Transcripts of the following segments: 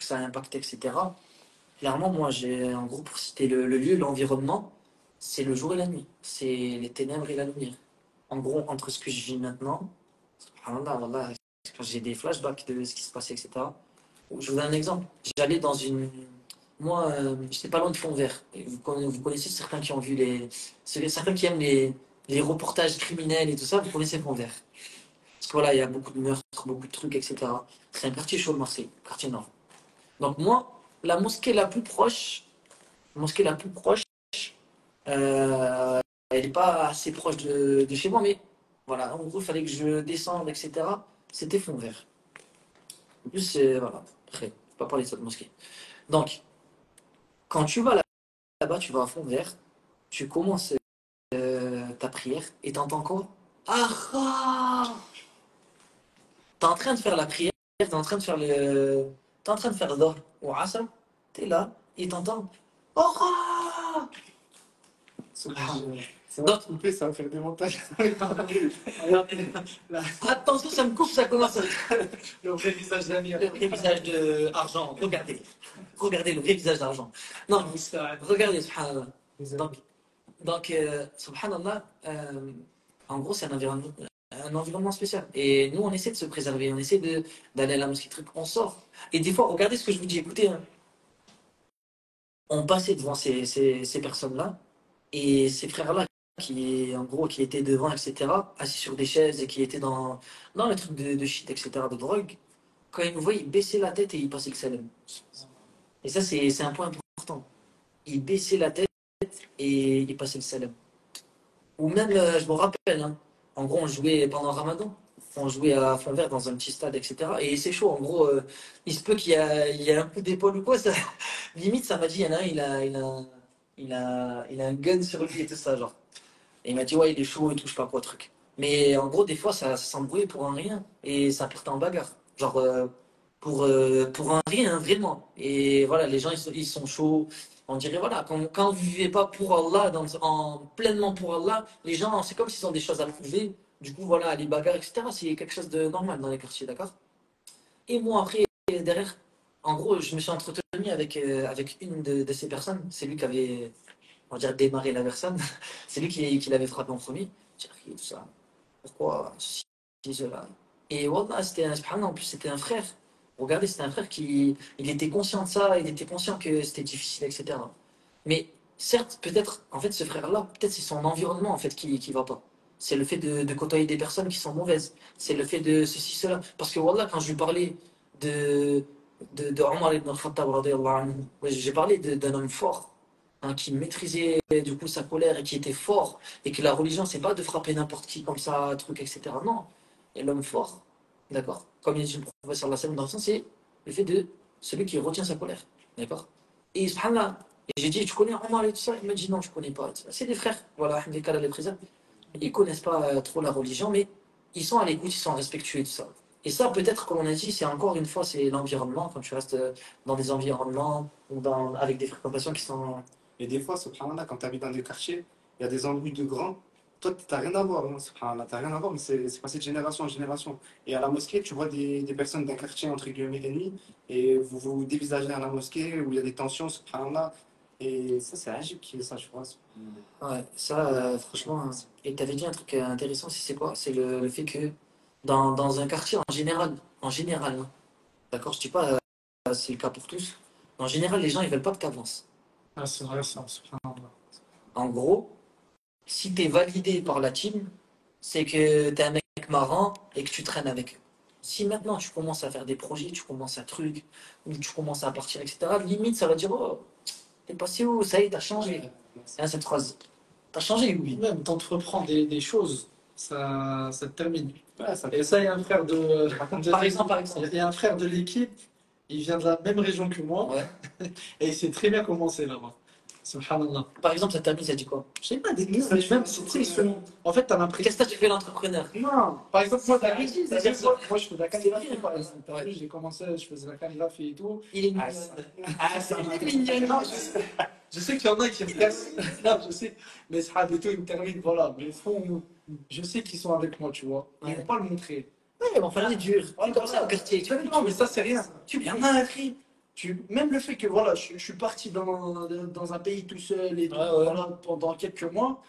que ça a impacté, etc. Clairement, moi, en gros, pour citer le lieu, l'environnement, c'est le jour et la nuit. C'est les ténèbres et la lumière. En gros, entre ce que je vis maintenant, subhanallah, wallah, quand j'ai des flashbacks de ce qui se passait, etc. Je vous donne un exemple. J'allais dans une. Moi, j'étais pas loin de Fond Vert. Et vous connaissez certains qui ont vu certains qui aiment les reportages criminels et tout ça, vous connaissez Fond Vert. Parce que voilà, il y a beaucoup de meurtres, beaucoup de trucs, etc. C'est un quartier chaud de Marseille, quartier nord. Donc moi, la mosquée la plus proche, mosquée la plus proche, euh, elle n'est pas assez proche de chez moi, mais voilà, en gros, il fallait que je descende, etc. C'était Fond Vert. En plus, voilà, après, je ne vais pas parler de cette mosquée. Donc, quand tu vas là-bas, tu vas à Fond Vert, tu commences ta prière et t'entends quoi? Ah ah. T'es en train de faire la prière, t'es en train de faire t'es en train de faire Dhuhr ou Asr, t'es là, et t'entends Oh ah. Subhanallah. Ça va te couper, ça va faire des montages. Attention, ça me coupe, ça commence à... Le vrai visage d'Amir. Le vrai visage de argent, regardez. Regardez le vrai visage d'argent. Non, regardez, subhanallah. Donc, subhanallah, en gros, c'est un environnement spécial. Et nous, on essaie de se préserver, on essaie d'aller à la mosquée, truc, on sort. Et des fois, regardez ce que je vous dis, écoutez, hein, on passait devant ces personnes-là, et ces frères-là, en gros, qui étaient devant, etc., assis sur des chaises et qui étaient dans les trucs de shit, etc., de drogue, quand ils nous voyaient, ils baissaient la tête et ils passaient le salam. Et ça, c'est un point important. Ils baissaient la tête et ils passaient le salam. Ou même, je me rappelle, hein, en gros, on jouait pendant Ramadan. On jouait à fond vert dans un petit stade, etc. Et c'est chaud, en gros, il se peut il y a un coup d'épaule ou quoi. Ça, limite, ça m'a dit, il y en a un, il a un gun sur lui et tout ça, genre. Et il m'a dit, ouais, il est chaud et tout, je sais pas quoi, truc. Mais en gros, des fois, ça s'embrouillait pour un rien. Et ça partait en bagarre. Genre, pour un rien, vraiment. Et voilà, les gens, ils sont chauds. On dirait, voilà, quand vous vivez pas pour Allah, pleinement pour Allah, les gens, c'est comme s'ils ont des choses à prouver. Du coup, voilà, les bagarres, etc., c'est quelque chose de normal dans les quartiers, d'accord? Et moi, après, derrière, en gros, je me suis entretenu avec une de ces personnes. C'est lui qui avait, on va dire, démarré la personne. C'est lui qui l'avait frappé en premier. J'ai crié tout ça. Pourquoi ceci, cela? Et Wallah, subhanallah, en plus, c'était un frère. Regardez, c'était un frère il était conscient de ça, il était conscient que c'était difficile, etc. Mais certes, peut-être, en fait, ce frère-là, peut-être c'est son environnement, en fait, qui va pas. C'est le fait de côtoyer des personnes qui sont mauvaises. C'est le fait de ceci, cela. Parce que Wallah, quand je lui parlais de, de Omar ibn al-Khattab, radiyallahu anhu, ouais, j'ai parlé d'un homme fort, hein, qui maîtrisait du coup sa colère et qui était fort, et que la religion, c'est pas de frapper n'importe qui comme ça, truc, etc. Non. Et l'homme fort, d'accord, comme il dit le professeur Lassem dans le sens, c'est le fait de celui qui retient sa colère, d'accord. Et subhanallah, et j'ai dit, tu connais Omar et tout ça? Il m'a dit, non, je connais pas. C'est des frères, voilà, Hamdika les préserve. Ils connaissent pas trop la religion, mais ils sont à l'écoute, ils sont respectueux et tout ça. Et ça, peut-être, comme on a dit, c'est encore une fois, c'est l'environnement, quand tu restes dans des environnements ou avec des fréquentations qui sont. Et des fois, subhanallah, quand tu habites dans des quartiers, il y a des embrouilles de grands. Toi, tu n'as rien à voir, hein, subhanallah, t'as rien à voir, mais c'est passé de génération en génération. Et à la mosquée, tu vois des personnes d'un quartier, entre guillemets, ennemi, et vous vous dévisagez à la mosquée, où il y a des tensions, subhanallah. Et ça, c'est Agib qui fait ça, je crois. Ouais, ça, franchement. Et tu avais dit un truc intéressant, c'est quoi? C'est le fait que dans un quartier, en général, hein, d'accord, je dis pas c'est le cas pour tous, en général, les gens, ils veulent pas que tu avances. Ah, c'est vrai, ça, subhanallah. En gros, si tu es validé par la team, c'est que tu es un mec marrant et que tu traînes avec eux. Si maintenant tu commences à faire des projets, tu commences à truc, ou tu commences à partir, etc., limite ça va dire oh, t'es passé où? Ça y est, t'as changé. C'est cette phrase. T'as changé, oui. Même t'entreprends des choses, ça te termine. Ouais, ça Et ça, il y a un frère Par exemple. il y a un frère de l'équipe, il vient de la même région que moi, Ouais. et il sait très bien comment c'est là-bas. Subhanallah. Par exemple, cette amie, ça dit quoi? Je sais pas, des gars, mais même, ils sont... En fait, t'as l'impression. Qu'est-ce que tu fais l'entrepreneur? Non, par exemple, moi, C'est-à-dire ça. moi, je fais de la calligraphie, par exemple. T'as vu, j'ai commencé, je faisais de la calligraphie et tout. Il est mignon. C'est mignon. Non, je sais qu'il y en a qui me cassent. Non, je sais. Mais ça et tout, ils me terminent, voilà. Mais au fond, je sais qu'ils sont avec moi, tu vois. Ils Ouais. vont pas le montrer. Ouais, mais enfin, c'est dur. C'est comme ça au quartier. Tu vois, Non, mais ça, c'est rien. tu viens mal, frère. Même le fait que voilà, je suis parti dans un pays tout seul et tout, voilà, pendant quelques mois,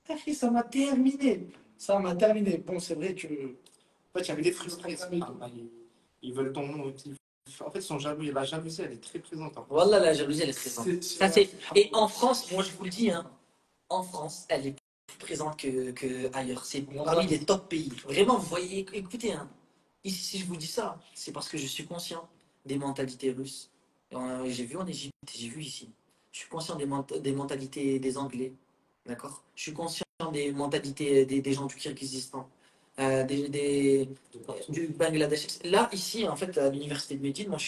après, ça m'a terminé. Ça m'a terminé. Bon, c'est vrai que. En fait, il y avait des frustrés. Ils veulent ton nom. En fait, ils sont jaloux. La jalousie, elle est très présente en France. Voilà, la jalousie, elle est présente. Ça, et en France, moi, je vous le dis, hein, en France, elle est plus présente que ailleurs. C'est parmi les top pays. Vraiment, vous voyez, écoutez, hein, ici, si je vous dis ça, c'est parce que je suis conscient des mentalités russes. J'ai vu en Égypte, j'ai vu ici. Je suis conscient des mentalités des Anglais. D'accord? Je suis conscient des mentalités des gens du Kirghizistan, du Bangladesh. Là, ici, en fait, à l'université de Médine, moi je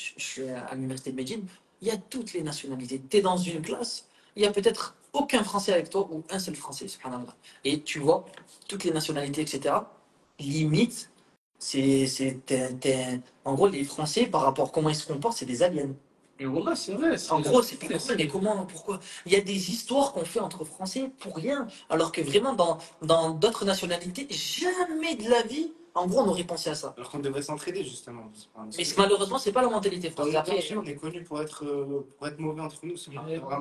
suis à l'université de Médine, il y a toutes les nationalités. Tu es dans une classe, il y a peut-être aucun Français avec toi ou un seul Français, subhanallah. Et tu vois, toutes les nationalités, etc. Limite, en gros, les Français, par rapport à comment ils se comportent, c'est des aliens. Et voilà, c'est vrai. En gros, c'est plus mais comment, pourquoi? Il y a des histoires qu'on fait entre Français pour rien, alors que vraiment, dans d'autres nationalités, jamais de la vie, en gros, on aurait pensé à ça. Alors qu'on devrait s'entraider, justement. Mais malheureusement, c'est pas la mentalité Dans française. le Après, marché, on est connu pour être mauvais entre nous.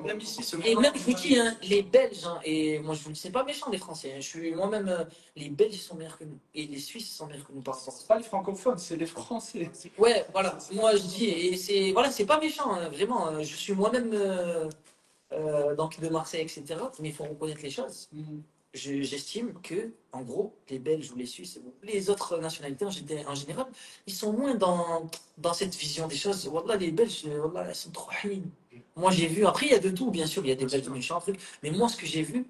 Même ici, et même, je vous dis, hein, les Belges, hein, et moi, je vous dis, c'est pas méchant, les Français. Hein, je suis moi-même, les Belges, ils sont meilleurs que nous. Et les Suisses sont meilleurs que nous par rapport à ça. c'est pas les francophones, c'est les Français. Ouais, voilà. Moi, je dis, et c'est, voilà, c'est pas méchant, hein, vraiment. Je suis moi-même, donc de Marseille, etc. Mais il faut reconnaître les choses. J'estime que, en gros, les Belges ou les Suisses, ou les autres nationalités en général, ils sont moins dans cette vision des choses. Wallah, les Belges, wallah, ils sont trop haïs. Moi, j'ai vu, après, il y a de tout, bien sûr, il y a des Belges méchants, trucs, mais moi, ce que j'ai vu,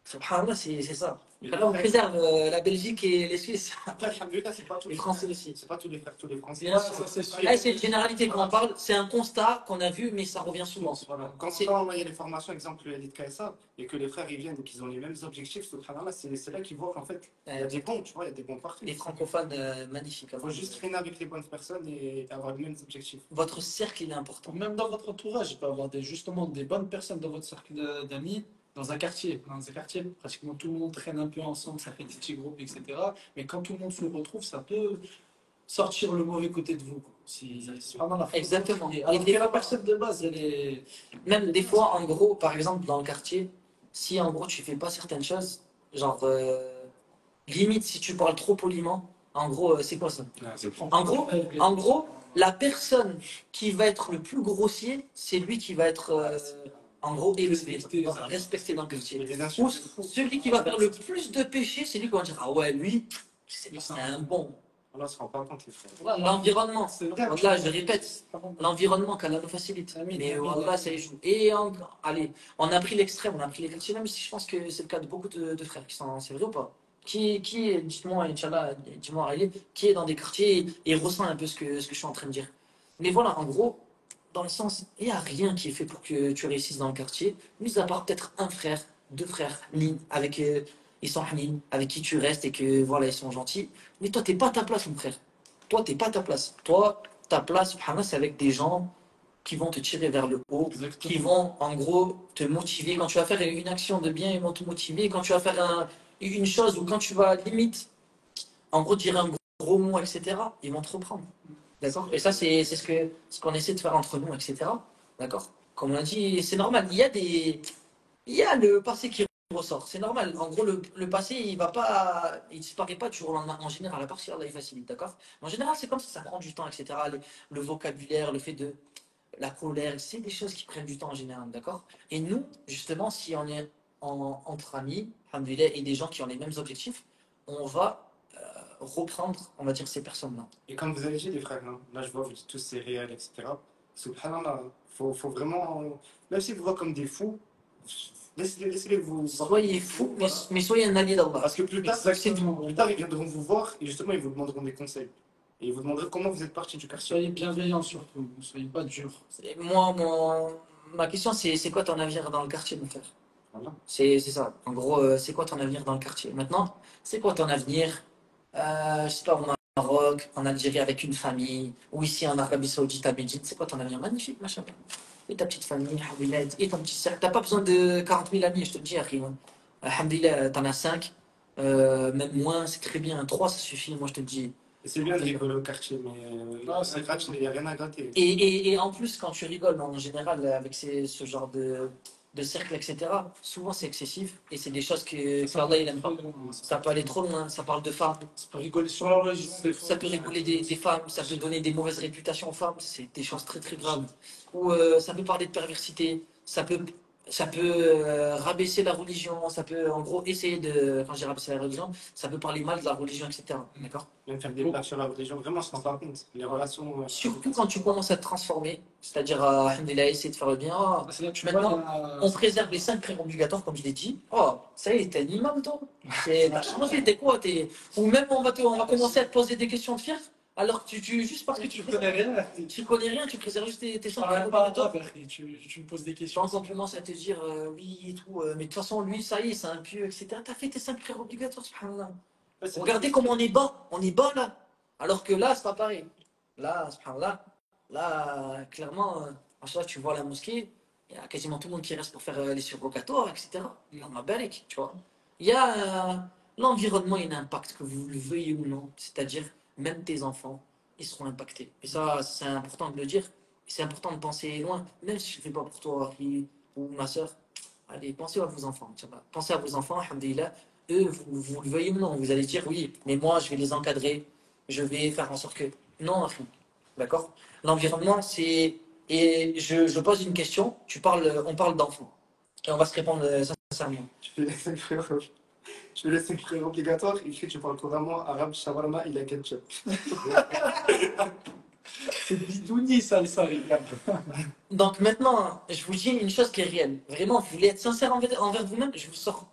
subhanallah, c'est ça. Là, on préserve la Belgique et les Suisses, Après, alhamdoulilah, c'est pas tous les Français aussi. C'est pas tous les frères, tous les Français. Bien sûr, c'est sûr. Là, c'est une généralité qu'on en parle, c'est un constat qu'on a vu, mais ça revient souvent. Voilà. Quand il y a les formations, exemple l'élite KSA, et que les frères ils viennent et qu'ils ont les mêmes objectifs, subhanallah, c'est là qu'ils voient qu'en fait, il y a des bons, tu vois, il y a des bons partout. Les francophones, magnifiques. Il faut juste traîner avec les bonnes personnes et avoir les mêmes objectifs. Votre cercle, il est important. Même dans votre entourage, il peut y avoir justement des bonnes personnes dans votre cercle d'amis, dans un quartier. Dans un quartier, pratiquement tout le monde traîne un peu ensemble, ça fait des petits groupes, etc. Mais quand tout le monde se retrouve, ça peut sortir le mauvais côté de vous. C'est vraiment la faute. Exactement. Alors que la personne de base, elle est. Même des fois, en gros, par exemple, dans le quartier, si en gros tu fais pas certaines choses, genre, limite si tu parles trop poliment, en gros, c'est quoi ça? En gros, la personne qui va être le plus grossier, c'est lui qui va être, en gros, élevé, respecté dans le quartier. Ou celui qui va faire le plus de péchés, c'est lui qui va dire, ah ouais, lui, c'est un bon. On ne se rend pas compte, les frères. L'environnement, C'est vrai. là je répète, l'environnement qu'Allah nous facilite. Mais voilà, ça y joue. Et allez, on a pris l'extrême, on a pris l'extrême, même si je pense que c'est le cas de beaucoup de frères qui sont. C'est vrai ou pas? Dites-moi, Inch'Allah, dis-moi, Aïlé, qui est dans des quartiers et ressent un peu ce que je suis en train de dire. Mais voilà, en gros, dans le sens, il n'y a rien qui est fait pour que tu réussisses dans le quartier, mis à part peut-être un frère, deux frères, avec. Ils sont hanin, avec qui tu restes et que voilà, ils sont gentils. Mais toi, t'es pas à ta place, mon frère. Toi, t'es pas à ta place. Toi, ta place, subhanallah, c'est avec des gens qui vont te tirer vers le haut, qui vont, en gros, te motiver. Quand tu vas faire une action de bien, ils vont te motiver. Quand tu vas faire une chose ou quand tu vas, limite, en gros, dire un gros mot, etc., ils vont te reprendre. D'accord? Et ça, c'est ce qu'on essaie de faire entre nous, etc. D'accord? Comme on a dit, c'est normal. Il y a le passé qui ressort. C'est normal. En gros, le passé, il disparaît pas du jour au lendemain. En général, à part si Allah il facilite, d'accord? Mais en général, c'est comme ça prend du temps, etc. Le vocabulaire, le fait de la colère, c'est des choses qui prennent du temps en général, d'accord? Et nous, justement, si on est entre amis, alhamdoulilah, et des gens qui ont les mêmes objectifs, on va reprendre, on va dire, ces personnes-là. Et comme vous avez dit, les frères, hein, là je vois, vous dites tous c'est réel, etc. Subhanallah, faut vraiment. Même si vous voient comme des fous, laissez-les vous. Soyez fous, mais soyez un allié d'Allah. Parce que plus tard, Exactement. plus tard, ils viendront vous voir et justement, ils vous demanderont des conseils. Et ils vous demanderont comment vous êtes parti du quartier. Soyez bienveillants surtout, ne soyez pas durs. Moi, ma question, c'est quoi ton avenir dans le quartier, mon frère? Voilà. C'est ça. En gros, c'est quoi ton avenir dans le quartier? Maintenant, c'est quoi ton avenir, je sais pas, au Maroc, en Algérie avec une famille, ou ici en Arabie Saoudite à Médine, c'est quoi ton avenir? Magnifique, machin. Et ta petite famille, alhamdoulilah, et ton petit cercle. T'as pas besoin de 40 000 amis, je te le dis, rien. Alhamdoulilah, t'en as 5, même moins, c'est très bien. 3, ça suffit, moi je te le dis. Et c'est bien de rigoler au quartier, mais Ah, un gratte, il n'y a rien à gratter. Et en plus, quand tu rigoles en général avec ce genre de cercle, etc., souvent c'est excessif et c'est des choses qu'Allah il aime pas. Ça peut aller trop loin, ça parle de femmes, Ça peut rigoler sur la religion, des fois. ça peut rigoler des femmes, ça peut donner des mauvaises réputations aux femmes, c'est des choses très très graves. Ou ça peut parler de perversité, ça peut rabaisser la religion, ça peut en gros essayer de, quand j'ai rabaissé la religion, ça peut parler mal de la religion, etc. D'accord? Même faire des blagues sur la religion, vraiment, je ne rends pas compte. Les relations. Surtout quand tu commences à te transformer, c'est-à-dire alhamdoulilah, essayer de faire le bien. Oh, C'est là que tu maintenant, vois, on préserve les 5 prières obligatoires, comme je l'ai dit. Oh, ça y est, t'es un imam, toi. T'as changé, t'es quoi? Ou même, on va commencer à te poser des questions de fier, alors que juste parce que tu connais rien. tu connais rien, tu préserves juste tes Je 5 parle prières même pas à obligatoires. toi, frère. Tu me poses des questions. Quand on commence à te dire oui et tout, mais de toute façon, lui, ça y est, c'est un pieux, etc. T'as fait tes 5 prières obligatoires, subhanallah. Ouais, c'est Regardez comment on est bas là. Alors que là, c'est pas pareil. Là, subhanallah, là, clairement, à chaque fois, tu vois la mosquée, il y a quasiment tout le monde qui reste pour faire les surrogatoires, etc. Il y en a balèque, tu vois. Il y a l'environnement, il y a un impact, que vous le veuillez ou non. C'est-à-dire, même tes enfants, ils seront impactés. Et ça, c'est important de le dire. C'est important de penser loin, même si je ne fais pas pour toi, Harry, ou ma soeur. Allez, pensez à vos enfants. Inch'Allah. Pensez à vos enfants, alhamdulillah. Eux, vous le veuillez ou non, vous allez dire oui, mais moi, je vais les encadrer, je vais faire en sorte que. Non, Harry. D'accord? L'environnement, c'est. Et je pose une question, on parle d'enfants. Et on va se répondre sincèrement. Tu fais les 5 frères. Je fais les 5 frères obligatoires. Il fait, tu parles couramment arabe, shawarma, il a ketchup. C'est bidouni, ça, les gars. Donc maintenant, je vous dis une chose qui est réelle. Vraiment, vous voulez être sincère envers vous-même, je vous sors